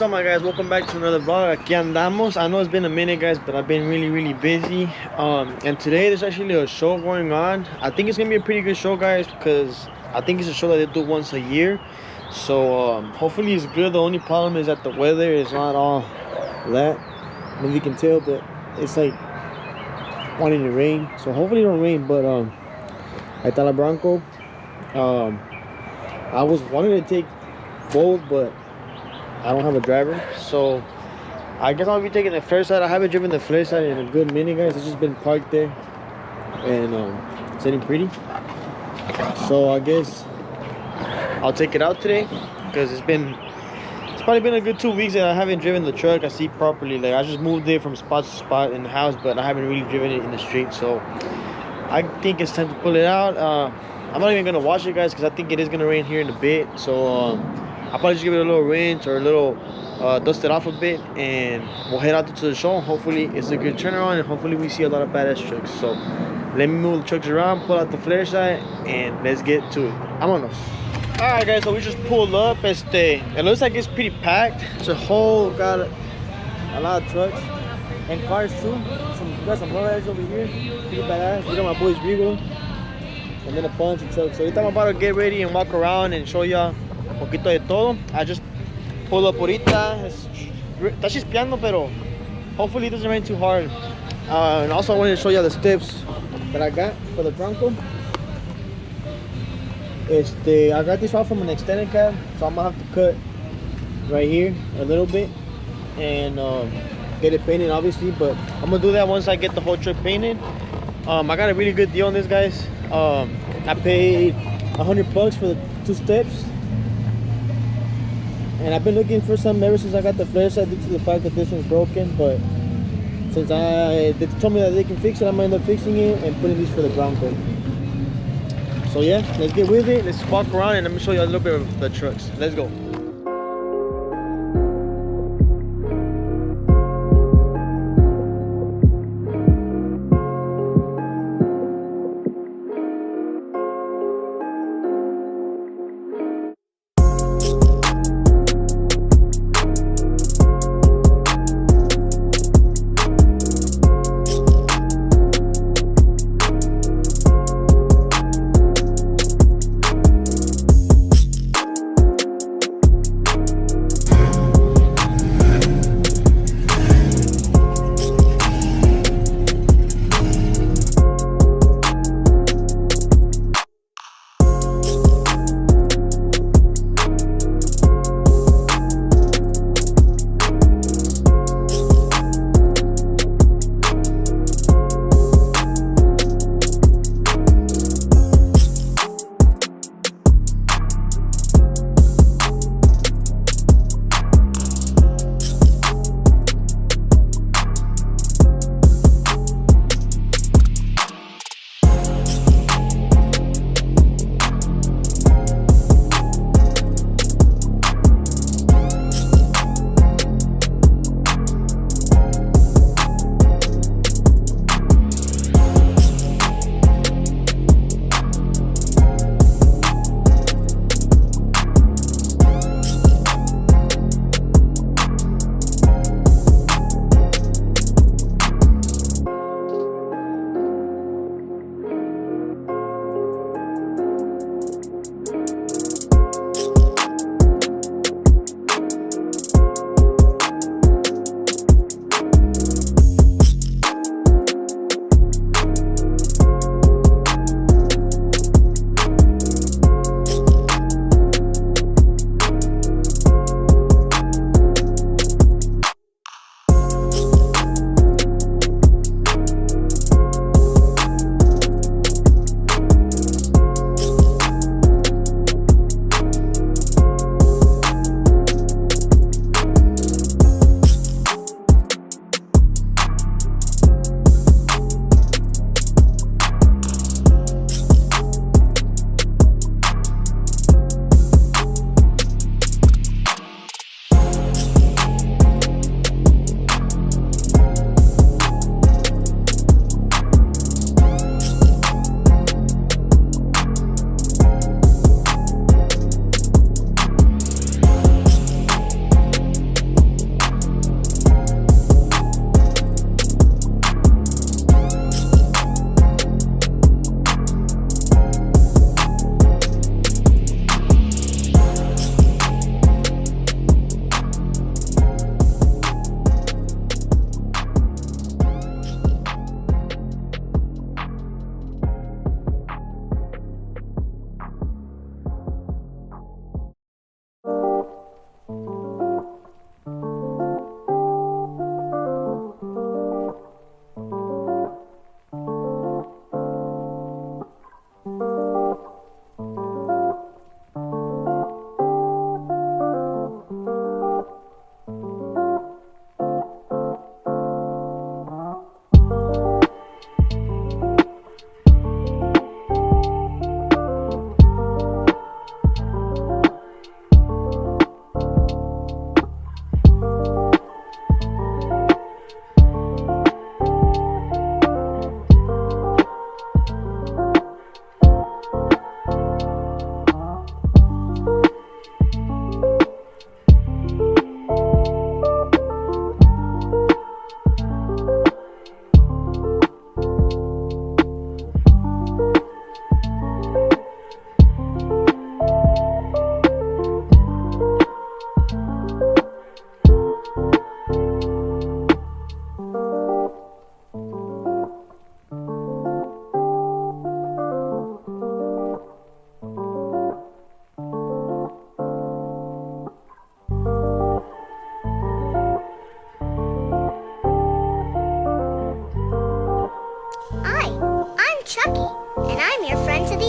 What's up, my guys? Welcome back to another vlog. Aquí andamos. I know it's been a minute, guys, but I've been really busy. And today there's actually a show going on. I think it's gonna be a pretty good show, guys, because I think it's a show that they do once a year. So hopefully it's good. The only problem is that the weather is not all that. I mean, you can tell that it's like wanting to rain. So hopefully it don't rain. But ahí está la Bronco. I was wanting to take both, but I don't have a driver, so I guess I'll be taking the flareside. I haven't driven the flareside in a good minute, guys. It's just been parked there and sitting pretty. So I guess I'll take it out today because it's probably been a good 2 weeks that I haven't driven the truck. I see properly. Like, I just moved it from spot to spot in the house, but I haven't really driven it in the street. So I think it's time to pull it out. I'm not even gonna wash it, guys, because I think it is gonna rain here in a bit. So I'll probably just give it a little rinse or a little dust it off a bit, and we'll head out to the show. Hopefully it's a good turnaround, and hopefully we see a lot of badass trucks. So let me move the trucks around, pull out the flareside, and let's get to it. Vámonos. All right, guys, so we just pulled up. It looks like it's pretty packed. It's a whole, got a lot of trucks and cars too. Got some lowriders over here, pretty badass. We got my boys Regal, and then a bunch of trucks. So I'm about to get ready and walk around and show y'all un poquito de todo. I just pulled up ahorita. Está chispeando, pero hopefully it doesn't rain too hard. And also I wanted to show y'all the steps that I got for the Bronco. I got this off from an extended cab, so I'm gonna have to cut right here a little bit and get it painted, obviously. But I'm gonna do that once I get the whole truck painted. I got a really good deal on this, guys. I paid $100 for the 2 steps, and I've been looking for some ever since I got the flareside due to the fact that this one's broken. But since they told me that they can fix it, I'm gonna end up fixing it and putting these for the Bronco. So yeah, let's get with it. Let's walk around and let me show you a little bit of the trucks. Let's go.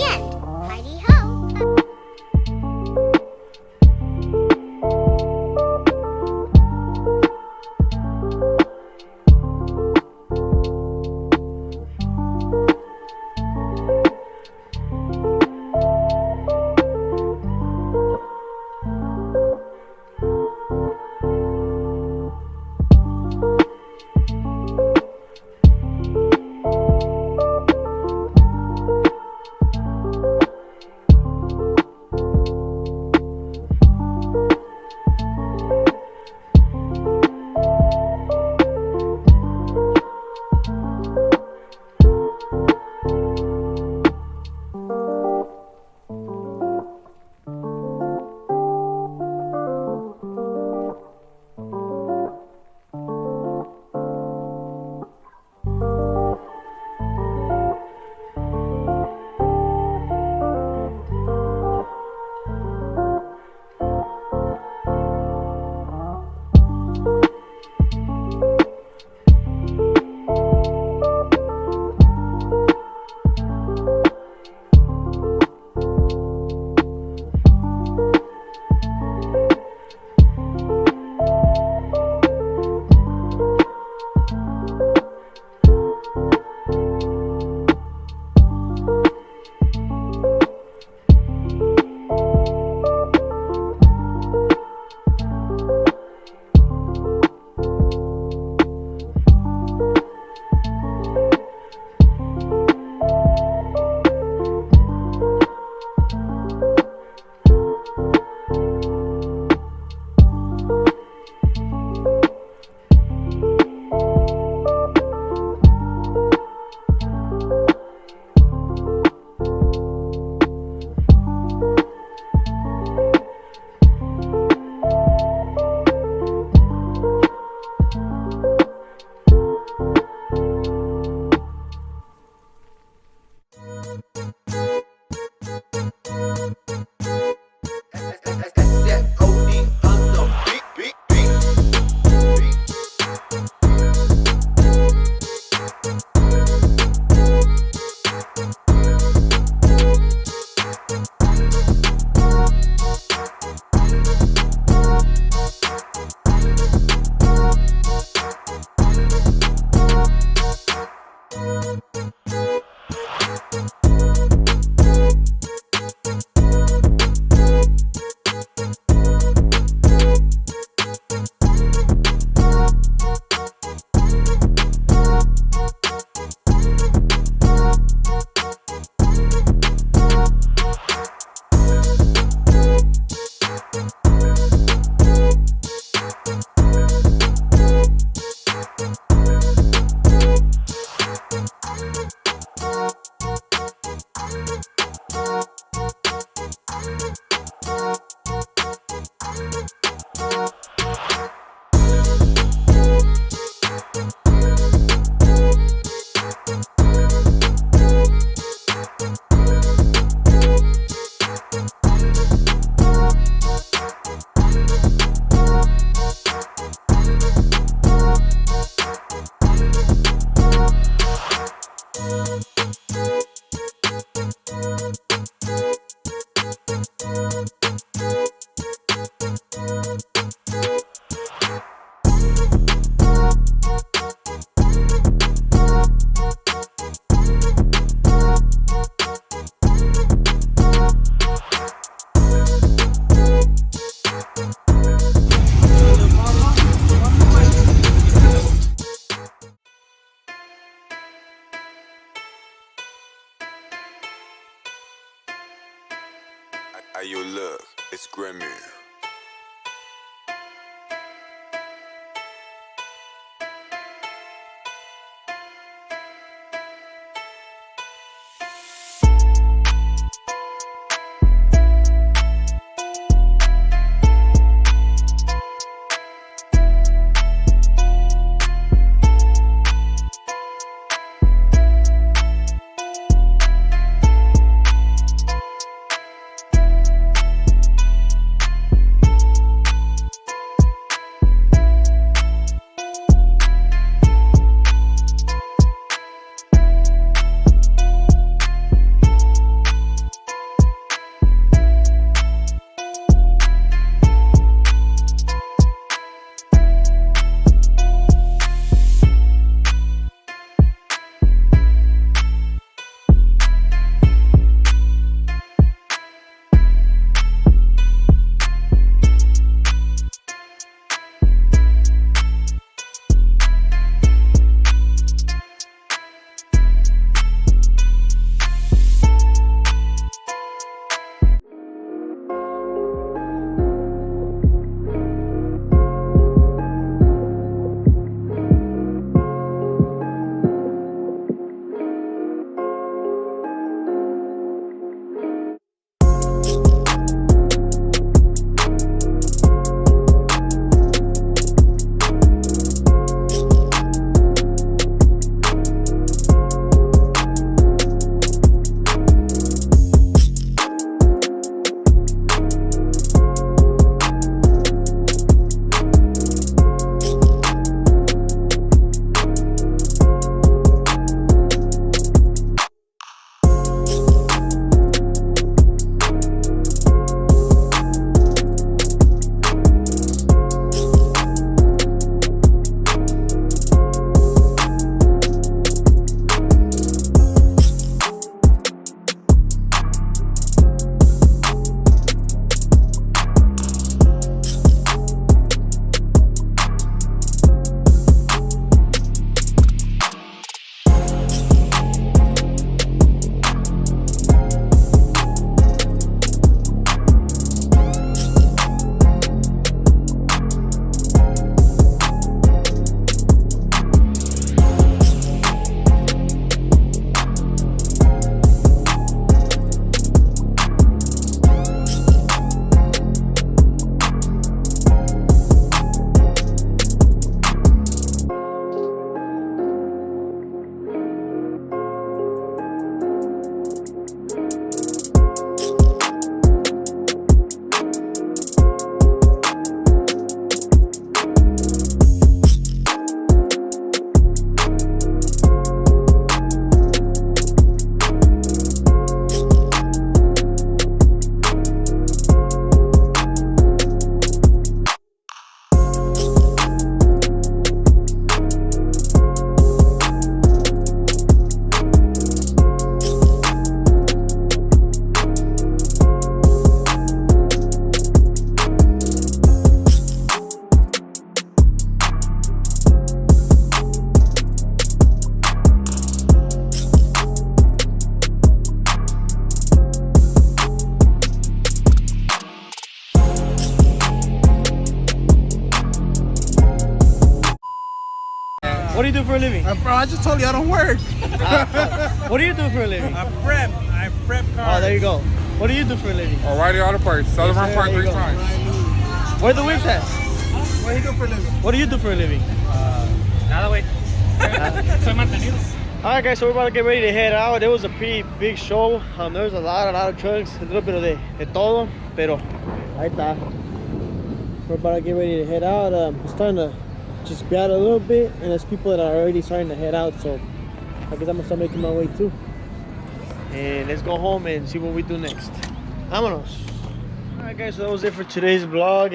The end. Heidi ho. Hey, yo, look, it's Grammy. What do you do for a living? Bro, I just told you I don't work. What do you do for a living? I prep cars. Oh, there you go. What do you do for a living? O'Reilly Auto Parts. Sell them on part there you 3 go. times. Where the whips at? What do you do for a living? What do you do for a living? Nada, güey. Soy mantenido. Alright guys, so we're about to get ready to head out. It was a pretty big show. There was a lot of trucks, a little bit of de todo, pero ahí está. We're about to get ready to head out. It's starting to just be out a little bit, and there's people that are already starting to head out, so I guess I'm gonna start making my way too. And let's go home and see what we do next. Vámonos. Alright guys, so that was it for today's vlog.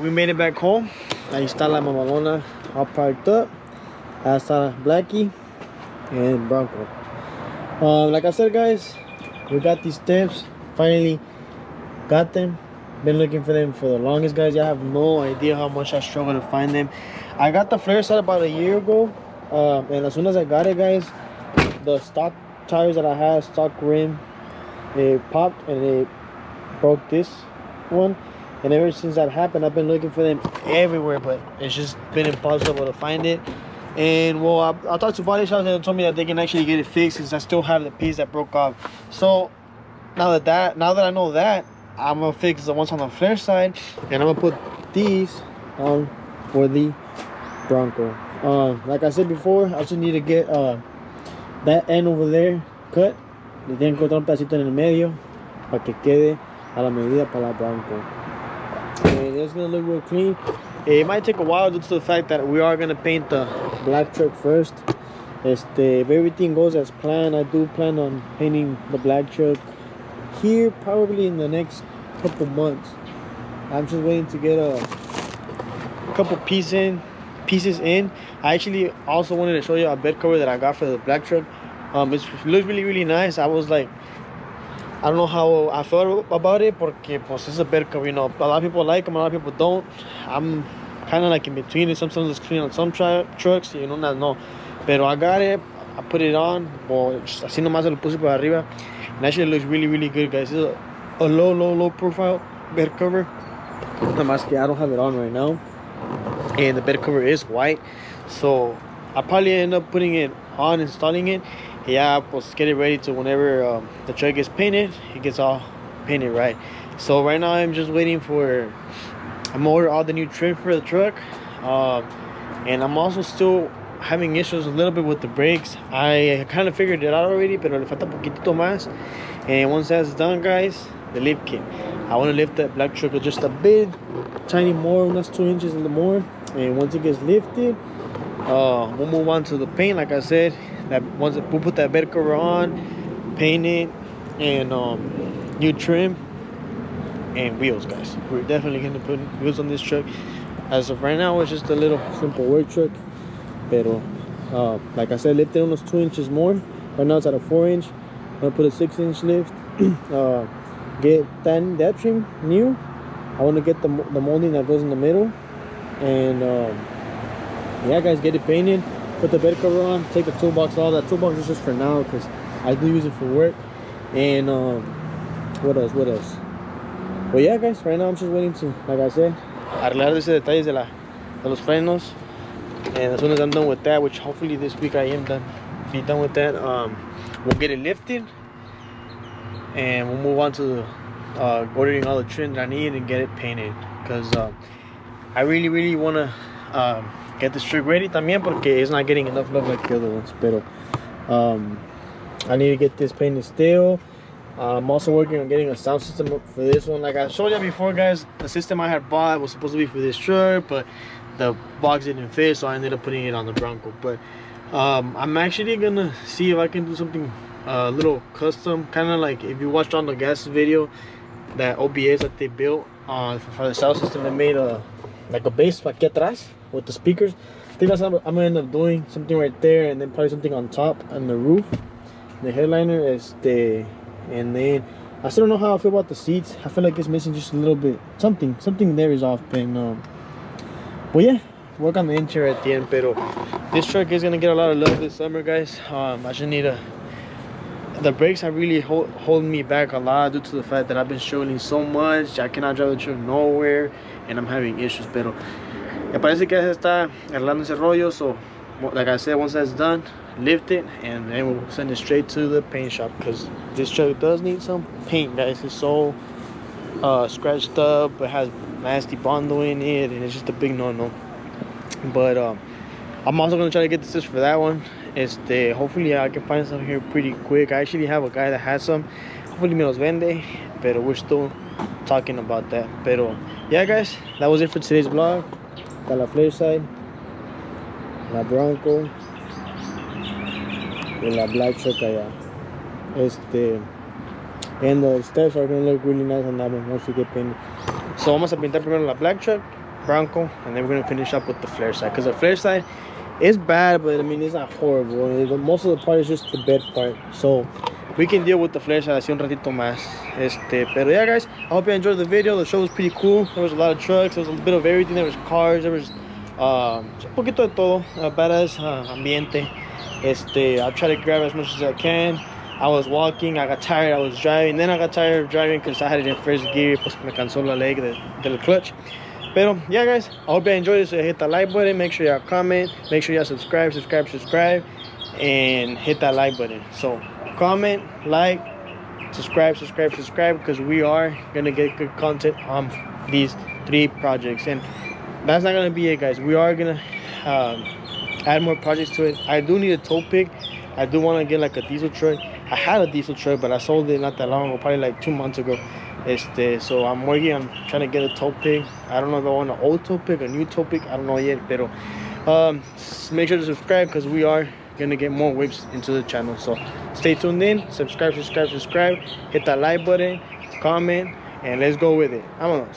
We made it back home. Ahí está la mamalona all parked up. Ahí está Blackie and Bronco. Like I said guys, we got these steps. Finally got them. Been looking for them for the longest guys. I have no idea how much I struggled to find them. I got the flareside about a year ago, and as soon as I got it guys, the stock tires that I had, stock rim, they popped and they broke this one. And ever since that happened, I've been looking for them everywhere, but it's just been impossible to find it. And well, I talked to body shops and they told me that they can actually get it fixed since I still have the piece that broke off. So now that I know that, I'm gonna fix the ones on the flare side, and I'm gonna put these on for the Bronco. Like I said before, I just need to get that end over there cut. Le tienen que cortar un pedacito en el medio para que quede a la medida para la Bronco. And it's gonna look real clean. It might take a while due to the fact that we are gonna paint the black truck first. If everything goes as planned, I do plan on painting the black truck here probably in the next couple months. I'm just waiting to get a couple pieces in. I actually also wanted to show you a bed cover that I got for the black truck. It looks really nice. I was like, I don't know how I felt about it porque pues it's a bed cover, you know. A lot of people like them, a lot of people don't. I'm kind of like in between it. Sometimes it's clean on some trucks, you know, no. Pero I got it, I put it on, así nomás se lo puse por arriba. And actually looks really good guys. It's a low profile bed cover. Nomás que I don't have it on right now. And the bed cover is white. So I'll probably end up putting it on, installing it. Yeah, pues get it ready to whenever the truck gets painted, it gets all painted right. So right now I'm just waiting for, I'm order all the new trim for the truck. And I'm also still having issues a little bit with the brakes. I kind of figured it out already, pero le falta poquitito más. And once that's done guys, the lift kit. I want to lift that black truck just a bit, tiny more, unas 2 inches more. And once it gets lifted, we'll move on to the paint. Like I said, that once we'll put that bed cover on, paint it, and new trim and wheels guys. We're definitely going to put wheels on this truck. As of right now, it's just a little simple work truck, pero like I said, lifted almost 2 inches more. Right now it's at a 4 inch. I'm gonna put a 6-inch lift. Get that trim new. I want to get the molding that goes in the middle, and yeah guys, get it painted, put the bed cover on, take the toolbox off. That toolbox is just for now because I do use it for work. And what else? Well yeah guys, right now I'm just waiting to, like I said, arreglar ese detalles de los frenos. And as soon as I'm done with that, which hopefully this week I am be done with that, we'll get it lifted and we'll move on to ordering all the trim that I need and get it painted, because I really want to get this truck ready también porque it's not getting enough love like the other ones. Pero I need to get this painted still. I'm also working on getting a sound system for this one. Like I showed you before guys, the system I had bought was supposed to be for this truck, but the box didn't fit, so I ended up putting it on the Bronco. But I'm actually gonna see if I can do something a little custom, kind of like if you watched on the gas video, that OBS that they built for the sound system. They made like a bass aquí atrás with the speakers. I think that's what I'm gonna end up doing, something right there, and then probably something on top on the roof, the headliner is and then I still don't know how I feel about the seats. I feel like it's missing just a little bit, something there is off. And but yeah, work on the interior at the end. Pero this truck is gonna get a lot of love this summer guys. I just need the brakes are really holding me back a lot due to the fact that I've been struggling so much. I cannot drive the truck nowhere and I'm having issues. Pero me parece que ya se está arreglando ese rollo, so like I said, once that's done, lift it, and then we'll send it straight to the paint shop, because this truck does need some paint, guys. It's so scratched up, it has nasty bondo in it, and it's just a big no-no. But I'm also gonna try to get the tips for that one. Hopefully I can find some here pretty quick. I actually have a guy that has some. Hopefully me los vende, pero we're still talking about that. Pero yeah, guys, that was it for today's vlog. Got la flareside, la Bronco, and la black truck allá. And the steps are gonna look really nice on that one once we get painted. So vamos a pintar primero la black truck, Bronco, and then we're gonna finish up with the flareside, because the flareside is bad, but I mean it's not horrible. Most of the part is just the bed part, so we can deal with the flareside así un ratito más. Pero yeah, guys, I hope you enjoyed the video. The show was pretty cool. There was a lot of trucks, there was a bit of everything. There was cars, there was un poquito de todo, badass ambiente. I'll try to grab as much as I can. I was walking, I got tired, I was driving, then I got tired of driving because I had it in first gear, pues me cansó la leg del clutch. Pero yeah, guys, I hope you enjoyed this. So hit that like button, make sure you comment, make sure you subscribe, and hit that like button. So comment, like, subscribe, because we are gonna get good content on these 3 projects. And that's not gonna be it, guys. We are gonna add more projects to it. I do need a tow pick. I do want to get like a diesel truck. I had a diesel truck, but I sold it not that long ago, probably like 2 months ago. So I'm working on trying to get a tow pick. I don't know if I want an old tow pick, a new tow pick, I don't know yet. But make sure to subscribe, because we are gonna get more whips into the channel. So stay tuned in, subscribe, hit that like button, comment, and let's go with it. Vámonos.